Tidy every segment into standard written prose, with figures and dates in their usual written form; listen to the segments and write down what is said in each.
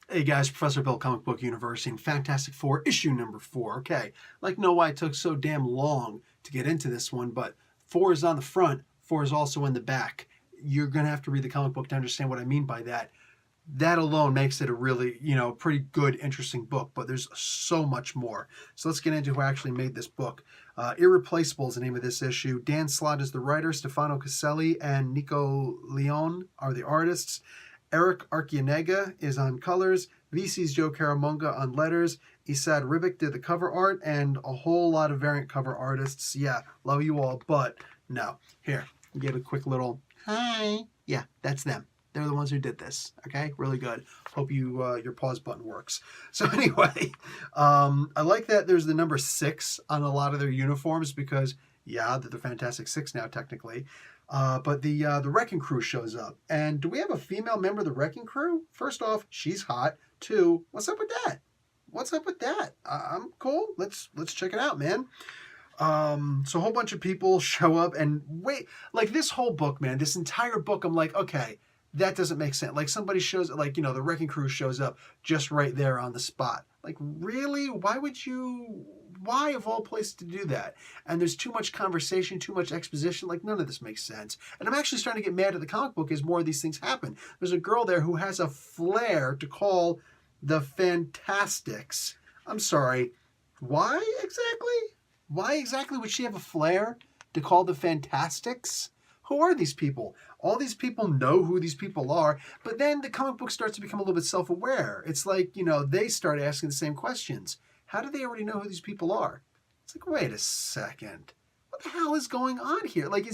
Hey guys, Professor Bill, Comic Book University, and Fantastic Four, issue number 4. Okay, like know why it took so damn long to get into this one, but 4 is on the front, 4 is also in the back. You're going to have to read the comic book to understand what I mean by that. That alone makes it a really, pretty good, interesting book, but there's so much more. So let's get into who actually made this book. Irreplaceable is the name of this issue. Dan Slott is the writer, Stefano Caselli and Nico Leone are the artists. Eric Arcianega is on colors. VC's Joe Caramonga on letters. Isad Ribic did the cover art, and a whole lot of variant cover artists. Yeah, love you all, but no. Here, give a quick little hi. Yeah, that's them. They're the ones who did this. Okay, really good. Hope you your pause button works. So anyway, I like that there's the number 6 on a lot of their uniforms because yeah, they're the Fantastic Six now technically. But the Wrecking Crew shows up. And do we have a female member of the Wrecking Crew? First off, she's hot. 2, what's up with that? What's up with that? I'm cool. Let's check it out, man. So a whole bunch of people show up and wait. Like this whole book, man, this entire book, I'm like, okay, that doesn't make sense. Like somebody shows, like, the Wrecking Crew shows up just right there on the spot. Like, really? Why of all places to do that? And there's too much conversation, too much exposition. Like, none of this makes sense. And I'm actually starting to get mad at the comic book as more of these things happen. There's a girl there who has a flair to call the Fantastics. I'm sorry. Why exactly? Why exactly would she have a flair to call the Fantastics? Who are these people? All these people know who these people are, but then the comic book starts to become a little bit self-aware. It's like, they start asking the same questions. How do they already know who these people are? It's like, wait a second. What the hell is going on here? Like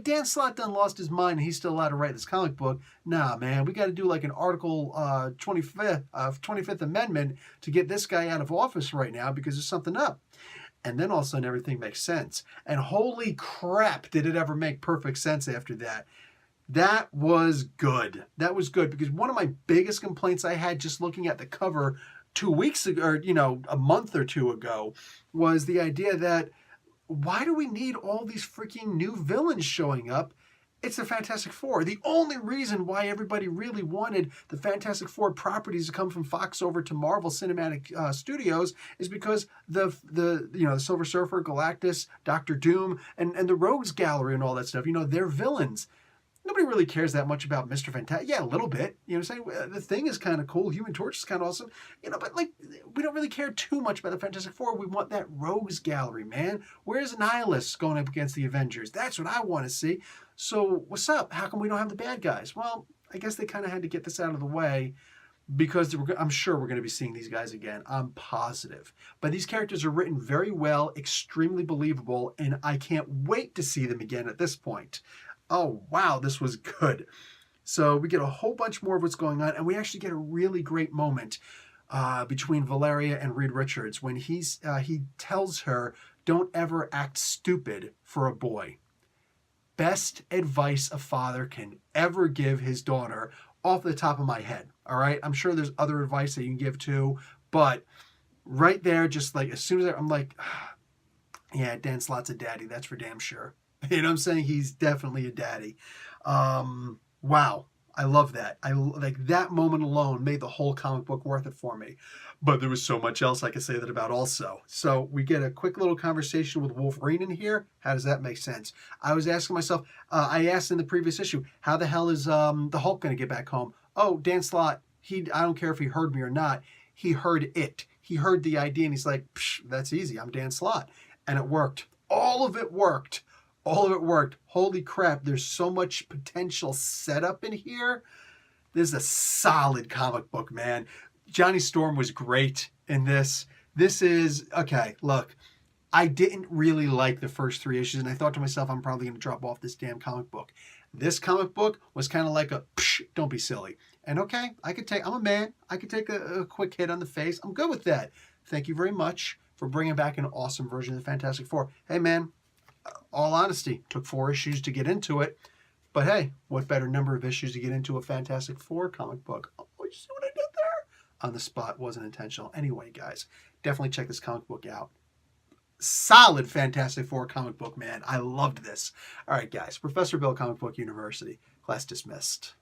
Dan Slott done lost his mind and he's still allowed to write this comic book? Nah, man, we got to do like an Article 25th Amendment to get this guy out of office right now because there's something up. And then all of a sudden everything makes sense. And holy crap, did it ever make perfect sense after that. That was good. That was good because one of my biggest complaints I had just looking at the cover 2 weeks ago, or, a month or two ago, was the idea that why do we need all these freaking new villains showing up? It's the Fantastic Four. The only reason why everybody really wanted the Fantastic Four properties to come from Fox over to Marvel Cinematic Studios is because the Silver Surfer, Galactus, Doctor Doom, and the Rogues Gallery and all that stuff, they're villains. Nobody really cares that much about Mr. Fantastic. Yeah, a little bit. You know what I'm saying? The Thing is kind of cool. Human Torch is kind of awesome. But like, we don't really care too much about the Fantastic Four. We want that Rogues Gallery, man. Where's Nihilus going up against the Avengers? That's what I want to see. So what's up? How come we don't have the bad guys? Well, I guess they kind of had to get this out of the way because I'm sure we're going to be seeing these guys again. I'm positive. But these characters are written very well, extremely believable, and I can't wait to see them again at this point. Oh, wow, this was good. So we get a whole bunch more of what's going on, and we actually get a really great moment between Valeria and Reed Richards when he tells her, don't ever act stupid for a boy. Best advice a father can ever give his daughter off the top of my head, all right? I'm sure there's other advice that you can give too, but right there, just like as soon as I'm like, yeah, Dan Slott's a daddy, that's for damn sure. You know what I'm saying? He's definitely a daddy. Wow. I love that. I like that moment alone made the whole comic book worth it for me. But there was so much else I could say that about also. So we get a quick little conversation with Wolverine in here. How does that make sense? I was asking myself, I asked in the previous issue, how the hell is the Hulk going to get back home? Oh, Dan Slott, I don't care if he heard me or not. He heard it. He heard the idea and he's like, that's easy. I'm Dan Slott. And it worked. All of it worked. All of it worked. Holy crap, there's so much potential setup in here. This is a solid comic book, man. Johnny Storm was great in this. This is, okay, look, I didn't really like the first 3 issues, and I thought to myself, I'm probably going to drop off this damn comic book. This comic book was kind of like a, don't be silly. And okay, I'm a man. I could take a quick hit on the face. I'm good with that. Thank you very much for bringing back an awesome version of the Fantastic Four. Hey, man. All honesty, took 4 issues to get into it. But hey, what better number of issues to get into a Fantastic Four comic book? Oh, you see what I did there? On the spot, wasn't intentional. Anyway, guys, definitely check this comic book out. Solid Fantastic Four comic book, man. I loved this. All right, guys, Professor Bill, Comic Book University. Class dismissed.